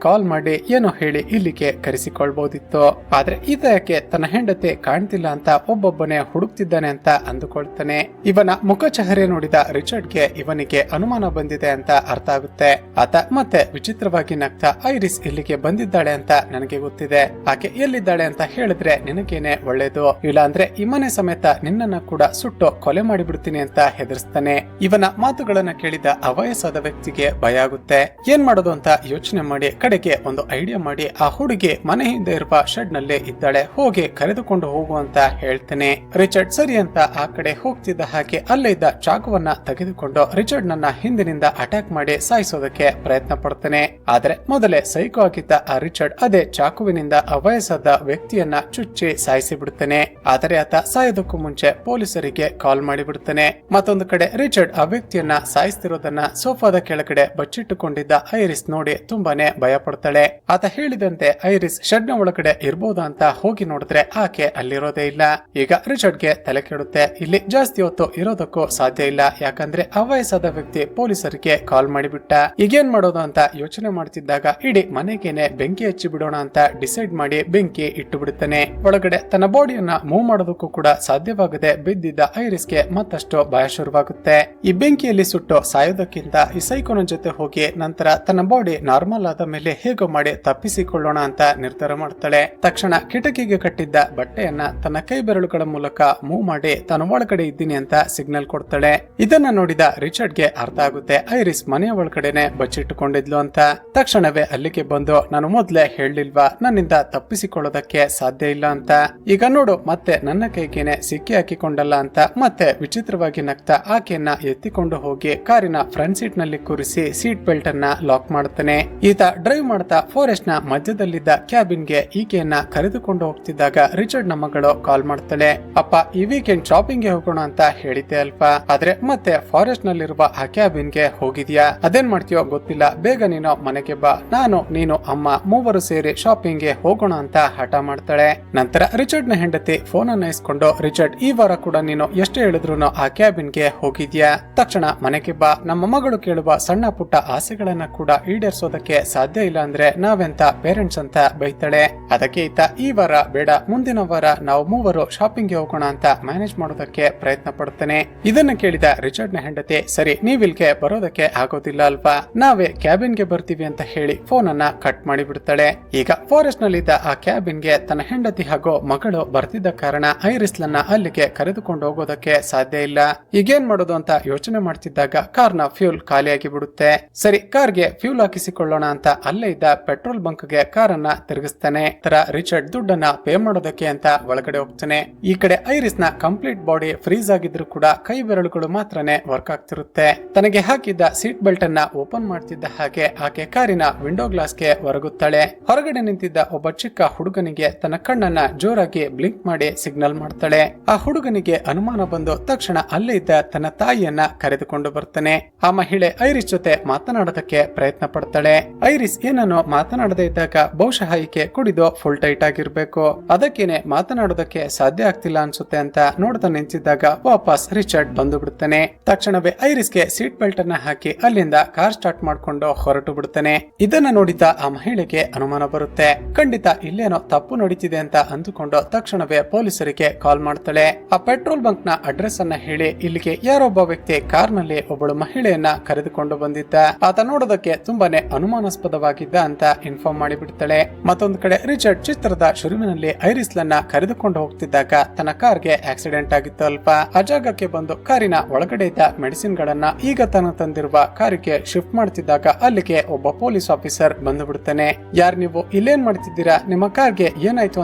ಕಾಲ್ ಮಾಡಿ ಏನೋ ಹೇಳಿ ಇಲ್ಲಿಗೆ ಕರೆಸಿಕೊಳ್ಬಹುದಿತ್ತು. ಆದ್ರೆ ಈತ ಯಾಕೆ ತನ್ನ ಹೆಂಡತಿ ಕಾಣ್ತಿಲ್ಲ ಅಂತ ಒಬ್ಬೊಬ್ಬನೇ ಹುಡುಕ್ತಿದ್ದಾನೆ ಅಂತ ಅಂದುಕೊಳ್ತಾನೆ. ಇವನ ಮುಖ ಚಹರೆ ನೋಡಿದ ರಿಚರ್ಡ್ಗೆ ಇವನಿಗೆ ಅನುಮಾನ ಬಂದಿದೆ ಅಂತ ಅರ್ಥ ಆಗುತ್ತೆ. ಆತ ಮತ್ತೆ ವಿಚಿತ್ರವಾಗಿ ನಗ್ತಾ, ಐರಿಸ್ ಇಲ್ಲಿಗೆ ಬಂದಿದ್ದಾಳೆ ಅಂತ ನನಗೆ ಗೊತ್ತಿದೆ. ಆಕೆ ಎಲ್ಲಿದ್ದಾಳೆ ಅಂತ ಹೇಳಿದ್ರೆ ನಿನಗೇನೆ ಒಳ್ಳೇದು, ಇಲ್ಲ ಅಂದ್ರೆ ಈ ಮನೆ ಸಮೇತ ನಿನ್ನನ್ನ ಕೂಡ ಸುಟ್ಟು ಕೊಲೆ ಮಾಡಿಬಿಡ್ತೀನಿ ಅಂತ ಹೆದರ್ಸ್ತಾನೆ. ಇವನ ಮಾತುಗಳನ್ನ ಕೇಳಿದ ಅವಯಸ್ಸಾದ ವ್ಯಕ್ತಿಗೆ ಭಯ ಆಗುತ್ತೆ. ಏನ್ ಮಾಡೋದು ಅಂತ ಯೋಚನೆ ಮಾಡಿ ಕಡೆಗೆ ಒಂದು ಐಡಿಯಾ ಮಾಡಿ ಆ ಹುಡುಗಿ ಮನೆ ಹಿಂದೆ ಇರುವ ಶೆಡ್ ನಲ್ಲಿ ಇದ್ದಾಳೆ, ಹೋಗಿ ಕರೆದುಕೊಂಡು ಹೋಗು ಅಂತ ಹೇಳ್ತೇನೆ. ರಿಚರ್ಡ್ ಸರಿ ಅಂತ ಆ ಕಡೆ ಹೋಗ್ತಿದ್ದ ಹಾಗೆ ಅಲ್ಲೇ ಇದ್ದ ಚಾಕುವನ್ನ ತೆಗೆದುಕೊಂಡು ರಿಚರ್ಡ್ ನನ್ನ ಹಿಂದಿನಿಂದ ಅಟ್ಯಾಕ್ ಮಾಡಿ ಸಾಯಿಸೋದಕ್ಕೆ ಪ್ರಯತ್ನ ಪಡ್ತಾನೆ. ಆದ್ರೆ ಮೊದಲೇ ಸೈಕೋ ಆಗಿದ್ದ ಆ ರಿಚರ್ಡ್ ಅದೇ ಚಾಕುವಿನಿಂದ ಅವಯಸ್ಸಾದ ವ್ಯಕ್ತಿಯನ್ನ ಚುಚ್ಚಿ ಸಾಯಿಸಿ ಬಿಡುತ್ತಾನೆ. ಆದರೆ ಆತ ಸಾಯೋದಕ್ಕೂ ಮುಂಚೆ ಪೊಲೀಸರಿಗೆ ಕಾಲ್ ಮಾಡಿಬಿಡುತ್ತಾನೆ. ಮತ್ತೊಂದು ಕಡೆ ರಿಚರ್ಡ್ ಆ ವ್ಯಕ್ತಿಯನ್ನ ಸಾಯಿಸ್ತಿರೋದನ್ನ ಸೋಫಾದ ಕೆಳಗಡೆ ಬಚ್ಚಿಟ್ಟುಕೊಂಡಿದ್ದ ಐರಿಸ್ ನೋಡಿ ತುಂಬಾನೇ ಭಯ ಪಡ್ತಾಳೆ. ಆತ ಹೇಳಿದಂತೆ ಐರಿಸ್ ಶೆಡ್ ನ ಒಳಗಡೆ ಇರಬಹುದಾ ಅಂತ ಹೋಗಿ ನೋಡಿದ್ರೆ ಆಕೆ ಅಲ್ಲಿರೋದೇ ಇಲ್ಲ. ಈಗ ರಿಚರ್ಡ್ಗೆ ತಲೆ ಕೆಡುತ್ತೆ. ಇಲ್ಲಿ ಜಾಸ್ತಿ ಹೊತ್ತು ಇರೋದಕ್ಕೂ ಸಾಧ್ಯ ಇಲ್ಲ, ಯಾಕಂದ್ರೆ ಅವಯಸ್ಸಾದ ವ್ಯಕ್ತಿ ಪೊಲೀಸರಿಗೆ ಕಾಲ್ ಮಾಡಿಬಿಟ್ಟ. ಈಗೇನ್ ಮಾಡೋದು ಅಂತ ಯೋಚನೆ ಮಾಡ್ತಿದ್ದಾಗ ಇಡೀ ಮನೆಗೇನೆ ಬೆಂಕಿ ಹಚ್ಚಿ ಬಿಡೋಣ ಅಂತ ಡಿಸೈಡ್ ಮಾಡಿ ಬೆಂಕಿ ಇಟ್ಟು ಬಿಡುತ್ತಾನೆ. ಒಳಗಡೆ ತನ್ನ ಬಾಡಿಯನ್ನ ಮೂವ್ ಮಾಡೋದಕ್ಕೂ ಕೂಡ ಸಾಧ್ಯವಾಗದೆ ಬಿದ್ದಿದ್ದ ಐರಿಸ್ಗೆ ಮತ್ತಷ್ಟು ಭಯ ಶುರುವಾಗುತ್ತೆ. ಈ ಬೆಂಕಿಯಲ್ಲಿ ಸುಟ್ಟು ಸಾಯೋದಕ್ಕಿಂತ ಈ ಸೈಕೋನ ಜೊತೆ ಹೋಗಿ ನಂತರ ತನ್ನ ಬಾಡಿ ನಾರ್ಮಲ್ ಆದ ಮೇಲೆ ಹೇಗೋ ಮಾಡಿ ತಪ್ಪಿಸಿಕೊಳ್ಳೋಣ ಅಂತ ನಿರ್ಧಾರ ಮಾಡ್ತಾಳೆ. ತಕ್ಷಣ ಕಿಟಕಿಗೆ ಕಟ್ಟಿದ್ದ ಬಟ್ಟೆಯನ್ನ ತನ್ನ ಕೈ ಬೆರಳುಗಳ ಮೂಲಕ ಮೂವ್ ಮಾಡಿ ತಾನು ಒಳಗಡೆ ಇದ್ದೀನಿ ಅಂತ ಸಿಗ್ನಲ್ ಕೊಡ್ತಾಳೆ. ಇದನ್ನ ನೋಡಿದ ರಿಚರ್ಡ್ಗೆ ಅರ್ಥ ಆಗುತ್ತೆ ಐರಿಸ್ ಮನೆಯ ಒಳಗಡೆನೆ ಬಚ್ಚಿಟ್ಟುಕೊಂಡಿದ್ಲು ಅಂತ. ತಕ್ಷಣವೇ ಅಲ್ಲಿಗೆ ಬಂದು, ನಾನು ಮೊದ್ಲೇ ಹೇಳಿಲ್ವಾ ನನ್ನಿಂದ ತಪ್ಪಿಸಿಕೊಳ್ಳೋದಕ್ಕೆ ಸಾಧ್ಯ ಇಲ್ಲ ಅಂತ, ಈಗ ನೋಡು ಮತ್ತೆ ನನ್ನ ಕೈಗೇನೆ ಸಿಕ್ಕಿ ಹಾಕಿಕೊಂಡಲ್ಲ ಅಂತ ಮತ್ತೆ ವಿಚಿತ್ರವಾಗಿ ನಗ್ತಾ ಆಕೆಯನ್ನ ಎತ್ತಿಕೊಂಡು ಹೋಗಿ ಕಾರಿನ ಫ್ರಂಟ್ ಸೀಟ್ ನಲ್ಲಿ ಕೂರಿಸಿ ಸೀಟ್ ಬೆಲ್ಟ್ ಅನ್ನ ಲಾಕ್ ಮಾಡ್ತಾನೆ. ಈತ ಡ್ರೈವ್ ಮಾಡ್ತಾ ಫಾರೆಸ್ಟ್ ನ ಮಧ್ಯದಲ್ಲಿದ್ದ ಕ್ಯಾಬಿನ್ ಗೆ ಈಕೆಯನ್ನ ಕರೆದುಕೊಂಡು ಹೋಗ್ತಿದ್ದಾಗ ರಿಚರ್ಡ್ ನ ಮಗಳು ಕಾಲ್ ಮಾಡ್ತಾಳೆ. ಅಪ್ಪ, ಈ ವೀಕೆಂಡ್ ಶಾಪಿಂಗ್ ಗೆ ಹೋಗೋಣ ಅಂತ ಹೇಳಿದ್ದೆ ಅಲ್ವಾ, ಆದ್ರೆ ಮತ್ತೆ ಫಾರೆಸ್ಟ್ ನಲ್ಲಿರುವ ಆ ಕ್ಯಾಬಿನ್ ಗೆ ಹೋಗಿದ್ಯಾ? ಅದೇನ್ ಮಾಡ್ತೀಯೋ ಗೊತ್ತಿಲ್ಲ, ಬೇಗ ನೀನು ಮನೆಗೆ ಬಾ, ನಾನು ನೀನು ಅಮ್ಮ ಮೂವರು ಸೇರಿ ಶಾಪಿಂಗ್ ಗೆ ಹೋಗೋಣ ಅಂತ ಹಠ ಮಾಡ್ತಾಳೆ. ನಂತರ ರಿಚರ್ಡ್ ನ ಹೆಂಡತಿ ಫೋನ್ ಅನ್ನ ಇಸ್ಕೊಂಡು, ರಿಚರ್ಡ್ ಈ ವಾರ ಕೂಡ ನೀನು ಎಷ್ಟು ಹೇಳಿದ್ರು ಆ ಕ್ಯಾಬಿನ್ ಗೆ ಹೋಗಿದ್ಯಾ? ತಕ್ಷಣ ಮನೆಗೆ ಬಾ, ನಮ್ಮ ಮಗಳು ಕೇಳುವ ಸಣ್ಣ ಪುಟ್ಟ ಆಸೆಗಳನ್ನ ಕೂಡ ಈಡೇರಿಸೋದಕ್ಕೆ ಸಾಧ್ಯ ಇಲ್ಲ ಅಂದ್ರೆ ನಾವೆಂತ ಪೇರೆಂಟ್ಸ್ ಅಂತ ಬೈತಾಳೆ. ಅದಕ್ಕೆ ಈತ ಈ ವಾರ ಬೇಡ, ಮುಂದಿನ ವಾರ ನಾವು ಮೂವರು ಶಾಪಿಂಗ್ ಗೆ ಹೋಗೋಣ ಅಂತ ಮ್ಯಾನೇಜ್ ಮಾಡೋದಕ್ಕೆ ಪ್ರಯತ್ನ ಪಡ್ತಾನೆ. ಇದನ್ನ ಕೇಳಿದ ರಿಚರ್ಡ್ ನ ಹೆಂಡತಿ, ಸರಿ ನೀವಿಲ್ಗೆ ಬರೋದಕ್ಕೆ ಆಗೋದಿಲ್ಲ ಅಲ್ವಾ, ನಾವೇ ಕ್ಯಾಬಿನ್ ಗೆ ಬರ್ತೀವಿ ಅಂತ ಹೇಳಿ ಫೋನ್ ಅನ್ನ ಕಟ್ ಮಾಡಿ ಬಿಡ್ತಾಳೆ. ಈಗ ಫಾರೆಸ್ಟ್ ನಲ್ಲಿದ್ದ ಆ ಕ್ಯಾಬಿನ್ ಗೆ ತನ್ನ ಹೆಂಡತಿ ಹಾಗೂ ಮಗಳು ಬರ್ತಿದ್ದ ಕಾರಣ ಐರಿಸ್ಲನ್ನ ಅಲ್ಲಿಗೆ ಕರೆದುಕೊಂಡು ಹೋಗೋದಕ್ಕೆ ಸಾಧ್ಯ ಇಲ್ಲ. ಈಗೇನ್ ಮಾಡೋದು ಅಂತ ಯೋಚನೆ ಮಾಡ್ತಿದ್ದಾಗ ಕಾರ್ನ ಫ್ಯೂಲ್ ಖಾಲಿಯಾಗಿ ಬಿಡುತ್ತೆ. ಸರಿ, ಕಾರ್ಗೆ ಫ್ಯೂಲ್ ಹಾಕಿಸಿಕೊಳ್ಳೋಣ ಅಂತ ಅಲ್ಲೇ ಇದ್ದ ಪೆಟ್ರೋಲ್ ಬಂಕ್ ಗೆ ಕಾರನ್ನ ತಿರುಗಿಸ್ತಾನೆ. ತರ ರಿಚರ್ಡ್ ದುಡ್ಡನ್ನ ಪೇ ಮಾಡೋದಕ್ಕೆ ಅಂತ ಒಳಗಡೆ ಹೋಗ್ತಾನೆ. ಈ ಕಡೆ ಐರಿಸ್ ನ ಕಂಪ್ಲೀಟ್ ಬಾಡಿ ಫ್ರೀಸ್ ಆಗಿದ್ರು ಕೂಡ ಕೈ ಬೆರಳುಗಳು ಮಾತ್ರನೇ ವರ್ಕ್ ಆಗ್ತಿರುತ್ತೆ. ತನಗೆ ಹಾಕಿದ್ದ ಸೀಟ್ ಬೆಲ್ಟ್ ಅನ್ನ ಓಪನ್ ಮಾಡ್ತಿದ್ದ ಹಾಗೆ ಆಕೆ ಕಾರಿನ ವಿಂಡೋ ಗ್ಲಾಸ್ ಗೆ ಹೊರಗುತ್ತಾಳೆ. ಹೊರಗಡೆ ನಿಂತಿದ್ದ ಒಬ್ಬ ಚಿಕ್ಕ ಹುಡುಗನಿಗೆ ತನ್ನ ಕಣ್ಣನ್ನ ಜೋರಾಗಿ ಬ್ಲಿಂಕ್ ಮಾಡಿ ಸಿಗ್ನಲ್ ಮಾಡ್ತಾಳೆ. ಆ ಹುಡುಗನಿಗೆ ಅನುಮಾನ ಬಂದು ತಕ್ಷಣ ಅಲ್ಲೇ ಇದ್ದ ತನ್ನ ತಾಯಿಯನ್ನ ಕರೆದುಕೊಂಡು ಬರ್ತಾನೆ. ಆ ಮಹಿಳೆ ಐರಿಸ್ ಜೊತೆ ಮಾತನಾಡೋದಕ್ಕೆ ಪ್ರಯತ್ನ ಪಡ್ತಾಳೆ. ಐರಿಸ್ ಏನನ್ನು ಮಾತನಾಡದೇ ಇದ್ದಾಗ ಬಹುಶಃ ಈಕೆ ಕುಡಿದು ಫುಲ್ ಟೈಟ್ ಆಗಿರ್ಬೇಕು, ಅದಕ್ಕೇನೆ ಮಾತನಾಡೋದಕ್ಕೆ ಸಾಧ್ಯ ಆಗ್ತಿಲ್ಲ ಅನ್ಸುತ್ತೆ ಅಂತ ನೋಡ್ತಾ ನಿಂತಿದ್ದಾಗ ವಾಪಸ್ ರಿಚರ್ಡ್ ಬಂದು ಬಿಡ್ತಾನೆ. ತಕ್ಷಣವೇ ಐರಿಸ್ಗೆ ಸೀಟ್ ಬೆಲ್ಟ್ ಅನ್ನ ಹಾಕಿ ಅಲ್ಲಿಂದ ಕಾರ್ ಸ್ಟಾರ್ಟ್ ಮಾಡ್ಕೊಂಡು ಹೊರಟು ಬಿಡ್ತಾನೆ. ಇದನ್ನ ನೋಡಿದ ಆ ಮಹಿಳೆಗೆ ಅನುಮಾನ ಬರುತ್ತೆ. ಖಂಡಿತ ಇಲ್ಲೇನೋ ತಪ್ಪು ನಡೀತಿದೆ ಅಂತ ಅಂದುಕೊಂಡು ತಕ್ಷಣವೇ ಪೊಲೀಸರಿಗೆ ಕಾಲ್ ಮಾಡ್ತಾಳೆ. ಆ ಪೆಟ್ರೋಲ್ ಬಂಕ್ ನ ಅಡ್ರೆಸ್ ಅನ್ನ ಹೇಳಿ ಇಲ್ಲಿಗೆ ಯಾರೊಬ್ಬ ವ್ಯಕ್ತಿ ಕಾರ್ ನಲ್ಲಿ ಒಬ್ಬಳು ಮಹಿಳೆಯನ್ನ ಕರೆದುಕೊಂಡು ಬಂದಿದ್ದ, ಆತ ನೋಡೋದಕ್ಕೆ ತುಂಬಾನೇ ಅನುಮಾನಾಸ್ಪದವಾಗಿದ್ದ ಅಂತ ಇನ್ಫಾರ್ಮ್ ಮಾಡಿ ಬಿಡ್ತಾಳೆ. ಮತ್ತೊಂದು ಕಡೆ ರಿಚರ್ಡ್ ಚಿತ್ರದ ಶುರುವಿನಲ್ಲಿ ಐರಿಸ್ಲನ್ನ ಕರೆದುಕೊಂಡು ಹೋಗ್ತಿದ್ದಾಗ ತನ್ನ ಕಾರ್ಗೆ ಆಕ್ಸಿಡೆಂಟ್ ಆಗಿತ್ತು ಅಲ್ವಾ, ಆ ಜಾಗಕ್ಕೆ ಬಂದು ಕಾರಿನ ಒಳಗಡೆ ಇದ್ದ ಮೆಡಿಸಿನ್ ಗಳನ್ನ ಈಗ ತಾನು ತಂದಿರುವ ಕಾರಿಗೆ ಶಿಫ್ಟ್ ಮಾಡ್ತಿದ್ದಾಗ ಅಲ್ಲಿಗೆ ಒಬ್ಬ ಪೊಲೀಸ್ ಆಫೀಸರ್ ಬಂದು ಬಿಡ್ತಾನೆ. ಯಾರ್ ನೀವು, ಇಲ್ಲೇನ್ ಮಾಡ್ತಿದ್ದೀರಾ, ನಿಮ್ಮ ಕಾರ್ಗೆ ಏನಾಯ್ತು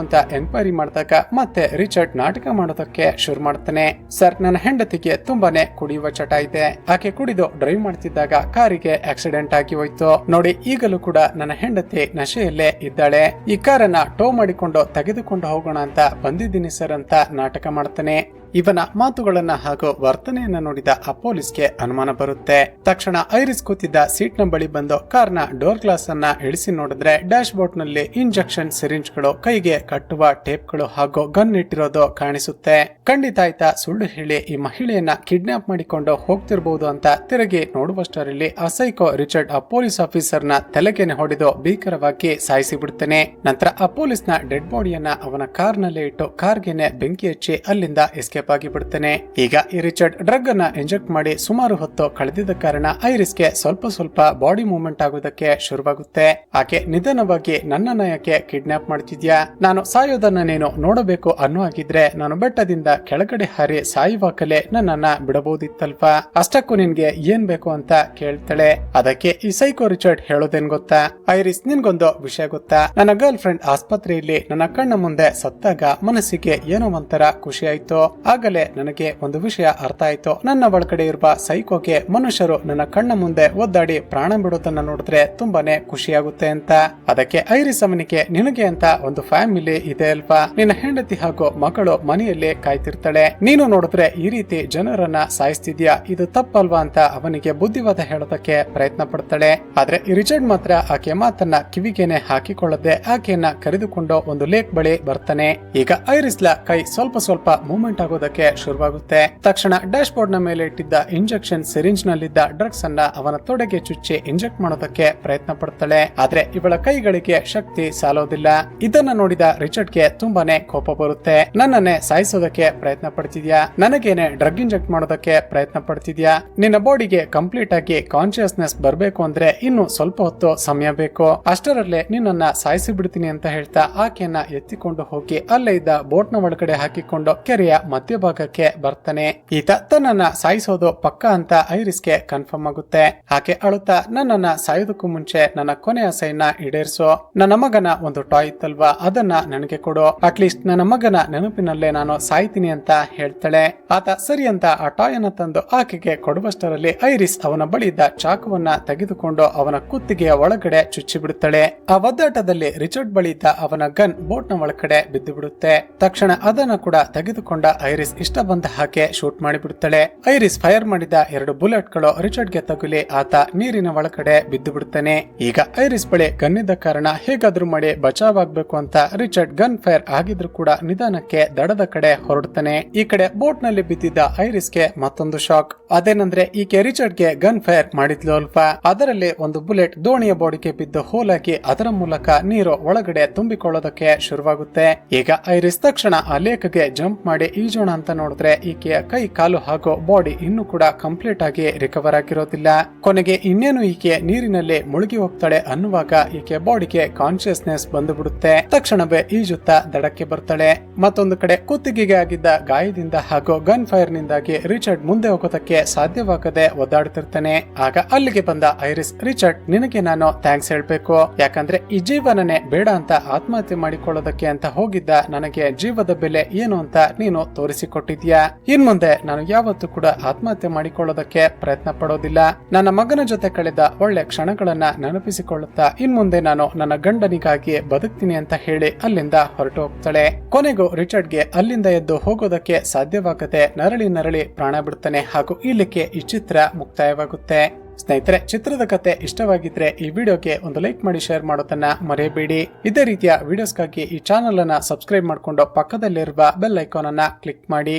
ಅಂತ ಎನ್ಕ್ವೈರಿ ಮಾಡಿದಾಗ ಮತ್ತೆ ರಿಚರ್ಡ್ ನಾಟಕ ಮಾಡೋದಕ್ಕೆ ಶುರು ಮಾಡ್ತಾನೆ. ಸರ್, ನನ್ನ ಹೆಂಡತಿಗೆ ತುಂಬಾನೇ ಕುಡಿಯುವ ಚಟ ಇದೆ, ಆಕೆ ಕುಡಿದು ಡ್ರೈವ್ ಮಾಡ್ತಿದ್ದಾಗ ಕಾರಿಗೆ ಆಕ್ಸಿಡೆಂಟ್ ಗೊತ್ತಾಗಿ ಹೋಯ್ತು. ನೋಡಿ, ಈಗಲೂ ಕೂಡ ನನ್ನ ಹೆಂಡತಿ ನಶೆಯಲ್ಲೇ ಇದ್ದಾಳೆ. ಈ ಕಾರನ್ನ ಟೋ ಮಾಡಿಕೊಂಡು ತೆಗೆದುಕೊಂಡು ಹೋಗೋಣ ಅಂತ ಬಂದಿದ್ದೀನಿ ಸರ್ ಅಂತ ನಾಟಕ ಮಾಡ್ತಾನೆ. ಇವನ ಮಾತುಗಳನ್ನ ಹಾಗೂ ವರ್ತನೆಯನ್ನ ನೋಡಿದ ಆ ಪೊಲೀಸ್ಗೆ ಅನುಮಾನ ಬರುತ್ತೆ. ತಕ್ಷಣ ಐರಿಸ್ ಕೂತಿದ್ದ ಸೀಟ್ ನ ಬಳಿ ಬಂದು ಕಾರ್ನ ಡೋರ್ ಗ್ಲಾಸ್ ಅನ್ನ ಇಳಿಸಿ ನೋಡಿದ್ರೆ ಡ್ಯಾಶ್ ಬೋರ್ಡ್ ನಲ್ಲಿ ಇಂಜೆಕ್ಷನ್ ಸಿರಿಂಜ್ಗಳು, ಕೈಗೆ ಕಟ್ಟುವ ಟೇಪ್ಗಳು ಹಾಗೂ ಗನ್ ಇಟ್ಟಿರೋದು ಕಾಣಿಸುತ್ತೆ. ಖಂಡಿತ ಆಯ್ತಾ ಸುಳ್ಳು ಹೇಳಿ ಈ ಮಹಿಳೆಯನ್ನ ಕಿಡ್ನಾಪ್ ಮಾಡಿಕೊಂಡು ಹೋಗ್ತಿರ್ಬಹುದು ಅಂತ ತಿರುಗಿ ನೋಡುವಷ್ಟರಲ್ಲಿ ಆ ಸೈಕೋ ರಿಚರ್ಡ್ ಆ ಪೊಲೀಸ್ ಆಫೀಸರ್ ನ ತಲೆಗೆನೆ ಹೊಡೆದು ಭೀಕರವಾಗಿ ಸಾಯಿಸಿ ಬಿಡ್ತಾನೆ. ನಂತರ ಆ ಪೊಲೀಸ್ ನ ಡೆಡ್ ಬಾಡಿಯನ್ನ ಅವನ ಕಾರ್ ನಲ್ಲಿ ಇಟ್ಟು ಕಾರ್ಗೆನೆ ಬೆಂಕಿ ಹಚ್ಚಿ ಅಲ್ಲಿಂದ ಎಸ್ಕೇಪ್ ಆಗಿ ಬಿಡ್ತಾನೆ. ಈಗ ಈ ರಿಚರ್ಡ್ ಡ್ರಗ್ ಅನ್ನ ಇಂಜೆಕ್ಟ್ ಮಾಡಿ ಸುಮಾರು ಹೊತ್ತು ಕಳೆದಿದ್ದ ಕಾರಣ ಐರಿಸ್ಗೆ ಸ್ವಲ್ಪ ಬಾಡಿ ಮೂವ್ಮೆಂಟ್ ಆಗೋದಕ್ಕೆ ಶುರುವಾಗುತ್ತೆ. ಆಕೆ ನಿಧಾನವಾಗಿ ನನ್ನನ್ನ ಯಾಕೆ ಕಿಡ್ನಾಪ್ ಮಾಡ್ತಿದ್ಯಾ, ನಾನು ಸಾಯೋದನ್ನ ನೀನು ನೋಡಬೇಕು ಅನ್ನೋ ಹಾಗಿದ್ರೆ ನಾನು ಬೆಟ್ಟದಿಂದ ಕೆಳಗಡೆ ಹಾರಿ ಸಾಯುವಾಗಲೇ ನನ್ನನ್ನ ಬಿಡಬಹುದಿತ್ತಲ್ವಾ, ಅಷ್ಟಕ್ಕೂ ನಿನ್ಗೆ ಏನ್ ಬೇಕು ಅಂತ ಕೇಳ್ತಾಳೆ. ಅದಕ್ಕೆ ಈ ಸೈಕೋ ರಿಚರ್ಡ್ ಹೇಳೋದೇನ್ ಗೊತ್ತಾ, ಐರಿಸ್ ನಿನ್ಗೊಂದು ವಿಷಯ ಗೊತ್ತಾ, ನನ್ನ ಗರ್ಲ್ ಫ್ರೆಂಡ್ ಆಸ್ಪತ್ರೆಯಲ್ಲಿ ನನ್ನ ಕಣ್ಣ ಮುಂದೆ ಸತ್ತಾಗ ಮನಸ್ಸಿಗೆ ಏನೋ ಒಂಥರ ಖುಷಿ ಆಯ್ತು. ಆಗಲೇ ನನಗೆ ಒಂದು ವಿಷಯ ಅರ್ಥ ಆಯ್ತು, ನನ್ನ ಒಳಗಡೆ ಇರುವ ಸೈಕೋಗೆ ಮನುಷ್ಯರು ನನ್ನ ಕಣ್ಣ ಮುಂದೆ ಒದ್ದಾಡಿ ಪ್ರಾಣ ಬಿಡೋದನ್ನ ನೋಡಿದ್ರೆ ತುಂಬಾನೇ ಖುಷಿಯಾಗುತ್ತೆ ಅಂತ. ಅದಕ್ಕೆ ಐರಿಸ್ ಅವನಿಗೆ ನಿನಗೆ ಅಂತ ಒಂದು ಫ್ಯಾಮಿಲಿ ಇದೆ ಅಲ್ವಾ, ನಿನ್ನ ಹೆಂಡತಿ ಹಾಗೂ ಮಗಳು ಮನೆಯಲ್ಲಿ ಕಾಯ್ತಿರ್ತಾಳೆ, ನೀನು ನೋಡಿದ್ರೆ ಈ ರೀತಿ ಜನರನ್ನ ಸಾಯಿಸ್ತಿದ್ಯಾ, ಇದು ತಪ್ಪಲ್ವಾ ಅಂತ ಅವನಿಗೆ ಬುದ್ಧಿವಾದ ಹೇಳೋದಕ್ಕೆ ಪ್ರಯತ್ನ ಪಡ್ತಾಳೆ. ಆದ್ರೆ ಈ ರಿಚರ್ಡ್ ಮಾತ್ರ ಆಕೆ ಮಾತನ್ನ ಕಿವಿಗೆನೆ ಹಾಕಿಕೊಳ್ಳದೆ ಆಕೆಯನ್ನ ಕರೆದುಕೊಂಡು ಒಂದು ಲೇಕ್ ಬಳಿ ಬರ್ತಾನೆ. ಈಗ ಐರಿಸ್ಲ ಕೈ ಸ್ವಲ್ಪ ಮೂವ್ಮೆಂಟ್ ಆಗೋದಕ್ಕೆ ಶುರುವಾಗುತ್ತೆ. ತಕ್ಷಣ ಡ್ಯಾಶ್ ಬೋರ್ಡ್ ನ ಮೇಲೆ ಇಟ್ಟಿದ್ದ ಇಂಜೆಕ್ಷನ್ ಸಿರಿಂಜ್ ನಲ್ಲಿದ್ದ ಡ್ರಗ್ಸ್ ಅನ್ನ ಅವನ ತೊಡೆಗೆ ಚುಚ್ಚಿ ಇಂಜೆಕ್ಟ್ ಮಾಡೋದಕ್ಕೆ ಪ್ರಯತ್ನ ಪಡ್ತಾಳೆ. ಆದ್ರೆ ಇವಳ ಕೈಗಳಿಗೆ ಶಕ್ತಿ ಸಾಲೋದಿಲ್ಲ. ಇದನ್ನ ನೋಡಿದ ರಿಚರ್ಡ್ ಗೆ ತುಂಬಾನೇ ಕೋಪ ಬರುತ್ತೆ. ನನ್ನನ್ನೇ ಸಾಯಿಸೋದಕ್ಕೆ ಪ್ರಯತ್ನ ಪಡ್ತಿದ್ಯಾ, ನನಗೇನೆ ಡ್ರಗ್ ಇಂಜೆಕ್ಟ್ ಮಾಡೋದಕ್ಕೆ ಪ್ರಯತ್ನ ಪಡ್ತಿದ್ಯಾ, ನಿನ್ನ ಬಾಡಿಗೆ ಕಂಪ್ಲೀಟ್ ಆಗಿ ಕಾನ್ಶಿಯಸ್ನೆಸ್ ಬರ್ಬೇಕು ಅಂದ್ರೆ ಇನ್ನು ಸ್ವಲ್ಪ ಹೊತ್ತು ಸಮಯ ಬೇಕು, ಅಷ್ಟರಲ್ಲೇ ನಿನ್ನನ್ನ ಸಾಯಿಸಿ ಬಿಡ್ತೀನಿ ಅಂತ ಹೇಳ್ತಾ ಆಕೆಯನ್ನ ಎತ್ತಿಕೊಂಡು ಹೋಗಿ ಅಲ್ಲೇ ಇದ್ದ ಬೋಟ್ ನ ಒಳಗಡೆ ಹಾಕಿಕೊಂಡು ಕೆರೆಯ ಮಧ್ಯಭಾಗಕ್ಕೆ ಬರ್ತಾನೆ. ಈತ ತನ್ನನ್ನ ಸಾಯಿಸೋದು ಪಕ್ಕ ಅಂತ ಐರಿಸ್ಗೆ ಕನ್ಫರ್ಮ್ ಆಗುತ್ತೆ. ಆಕೆ ಅಳುತ್ತಾ ನನ್ನನ್ನ ಸಾಯೋದಕ್ಕೂ ಮುಂಚೆ ನನ್ನ ಕೊನೆ ಆಸೆಯನ್ನ ಈಡೇರಿಸೋ, ನನ್ನ ಮಗನ ಒಂದು ಟಾಯ್ ಇತ್ತಲ್ವಾ ಅದನ್ನ ನನಗೆ ಕೊಡು, ಅಟ್ಲೀಸ್ಟ್ ನನ್ನ ಮಗನ ನೆನಪಿನಲ್ಲೇ ನಾನು ಸಾಯ್ತೀನಿ ಅಂತ ಹೇಳ್ತಾಳೆ. ಆತ ಸರಿ ಅಂತ ಆ ಟಾಯ್ ಅನ್ನ ತಂದು ಆಕೆಗೆ ಕೊಡುವಷ್ಟರಲ್ಲಿ ಐರಿಸ್ ಅವನ ಬಳಿಯಿದ್ದ ಚಾಕುವನ್ನ ತೆಗೆದುಕೊಂಡು ಅವನ ಕುತ್ತಿಗೆಯ ಒಳಗಡೆ ಚುಚ್ಚಿ ಬಿಡುತ್ತಾಳೆ. ಆ ಒದ್ದಾಟದಲ್ಲಿ ರಿಚರ್ಡ್ ಬಳಿಯಿದ್ದ ಅವನ ಗನ್ ಬೋಟ್ ನ ಒಳಗಡೆ ಬಿದ್ದು ಬಿಡುತ್ತೆ. ತಕ್ಷಣ ಅದನ್ನ ಕೂಡ ತೆಗೆದುಕೊಂಡ ಐರಿಸ್ ಇಷ್ಟ ಬಂದ ಹಾಗೆ ಶೂಟ್ ಮಾಡಿಬಿಡುತ್ತಾಳೆ. ಐರಿಸ್ ಫೈರ್ ಮಾಡಿದ 2 ಬುಲೆಟ್ ಗಳು ರಿಚರ್ಡ್ ಗೆ ತಗುಲಿ ಆತ ನೀರಿನ ಒಳಗಡೆ ಬಿದ್ದು ಬಿಡುತ್ತಾನೆ. ಈಗ ಐರಿಸ್ ಬಳಿ ಗನ್ ಇದ್ದ ಕಾರಣ ಹೇಗಾದ್ರೂ ಮಾಡಿ ಬಚಾವ್ ಆಗ್ಬೇಕು ಅಂತ ರಿಚರ್ಡ್ ಗನ್ ಫೈರ್ ಆಗಿದ್ರು ಕೂಡ ನಿಧಾನಕ್ಕೆ ದಡದ ಕಡೆ ಹೊರಡ್ತಾನೆ. ಈ ಕಡೆ ಬೋಟ್ ನಲ್ಲಿ ಬಿದ್ದಿದ್ದ ಐರಿಸ್ ಗೆ ಮತ್ತೊಂದು ಶಾಕ್. ಅದೇನಂದ್ರೆ ಈಕೆ ರಿಚರ್ಡ್ ಗೆ ಗನ್ ಫೈರ್ ಮಾಡಿದ್ಲು ಅಲ್ವಾ, ಅದರಲ್ಲಿ ಒಂದು ಬುಲೆಟ್ ದೋಣಿಯ ಬಾಡಿಗೆ ಬಿದ್ದು ಹೋಲಾಗಿ ಅದರ ಮೂಲಕ ನೀರು ಒಳಗಡೆ ತುಂಬಿಕೊಳ್ಳೋದಕ್ಕೆ ಶುರುವಾಗುತ್ತೆ. ಈಗ ಐರಿಸ್ ತಕ್ಷಣ ಆ ಲೇಕ್ಗೆ ಜಂಪ್ ಮಾಡಿ ಈಜೋಣ ಅಂತ ನೋಡಿದ್ರೆ ಈಕೆಯ ಕೈ ಕಾಲು ಹಾಗೂ ಬಾಡಿ ಇನ್ನೂ ಕೂಡ ಕಂಪ್ಲೀಟ್ ಆಗಿ ರಿಕವರ್ ಆಗಿರೋದಿಲ್ಲ. ಕೊನೆಗೆ ಇನ್ನೇನು ಈಕೆ ನೀರಿನಲ್ಲಿ ಮುಳುಗಿ ಹೋಗ್ತಾಳೆ ಅನ್ನುವಾಗ ಈಕೆ ಬಾಡಿಗೆ ಕಾನ್ಶಿಯಸ್ನೆಸ್ ಬಂದು ಬಿಡುತ್ತೆ. ತಕ್ಷಣವೇ ಈಜುತ್ತಾ ದಡಕ್ಕೆ ಬರ್ತಾಳೆ. ಮತ್ತೊಂದು ಕಡೆ ಕುತ್ತಿಗೆಗೆ ಆಗಿದ್ದ ಗಾಯದಿಂದ ಹಾಗೂ ಗನ್ ಫೈರ್ ನಿಂದಾಗಿ ರಿಚರ್ಡ್ ಮುಂದೆ ಹೋಗೋದಕ್ಕೆ ಸಾಧ್ಯವಾಗದೆ ಒದ್ದಾಡ್ತಿರ್ತಾನೆ. ಆಗ ಅಲ್ಲಿಗೆ ಬಂದ ಐರಿಸ್, ರಿಚರ್ಡ್ ನಿನಗೆ ನಾನು ಥ್ಯಾಂಕ್ಸ್ ಹೇಳ್ಬೇಕು, ಯಾಕಂದ್ರೆ ಈ ಜೀವನನೇ ಬೇಡ ಅಂತ ಆತ್ಮಹತ್ಯೆ ಮಾಡಿಕೊಳ್ಳೋದಕ್ಕೆ ಅಂತ ಹೋಗಿದ್ದ ನನಗೆ ಜೀವದ ಬೆಲೆ ಏನು ಅಂತ ನೀನು ತೋರಿಸಿಕೊಟ್ಟಿದ್ಯಾ. ಇನ್ ಮುಂದೆ ನಾನು ಯಾವತ್ತೂ ಕೂಡ ಆತ್ಮಹತ್ಯೆ ಮಾಡಿಕೊಳ್ಳೋದಕ್ಕೆ ಪ್ರಯತ್ನ ಪಡೋದಿಲ್ಲ. ನನ್ನ ಮಗನ ಜೊತೆ ಕಳೆದ ಒಳ್ಳೆ ಕ್ಷಣಗಳನ್ನ ನೆನಪಿಸಿಕೊಳ್ಳುತ್ತಾ ಇನ್ ಮುಂದೆ ನಾನು ನನ್ನ ಗಂಡನಿಗಾಗಿ ಬದುಕ್ತೀನಿ ಅಂತ ಹೇಳಿ ಅಲ್ಲಿಂದ ಹೊರಟು ಹೋಗ್ತಾಳೆ. ಕೊನೆಗೂ ರಿಚರ್ಡ್ ಗೆ ಅಲ್ಲಿಂದ ಎದ್ದು ಹೋಗೋದಕ್ಕೆ ಸಾಧ್ಯವಾಗದೆ ನರಳಿ ಪ್ರಾಣ ಬಿಡ್ತಾನೆ. ಹಾಗೂ ಇಲ್ಲಿಗೆ ಈ ಚಿತ್ರ ಮುಕ್ತಾಯವಾಗುತ್ತೆ. ಸ್ನೇಹಿತರೆ, ಚಿತ್ರದ ಕತೆ ಇಷ್ಟವಾಗಿದ್ರೆ ಈ ವಿಡಿಯೋಗೆ ಒಂದು ಲೈಕ್ ಮಾಡಿ ಶೇರ್ ಮಾಡೋದನ್ನ ಮರೆಯಬೇಡಿ. ಇದೇ ರೀತಿಯ ವಿಡಿಯೋಸ್ಗಾಗಿ ಈ ಚಾನೆಲ್ ಅನ್ನ ಸಬ್ಸ್ಕ್ರೈಬ್ ಮಾಡಿಕೊಂಡು ಪಕ್ಕದಲ್ಲಿರುವ ಬೆಲ್ ಐಕಾನ್ ಅನ್ನ ಕ್ಲಿಕ್ ಮಾಡಿ.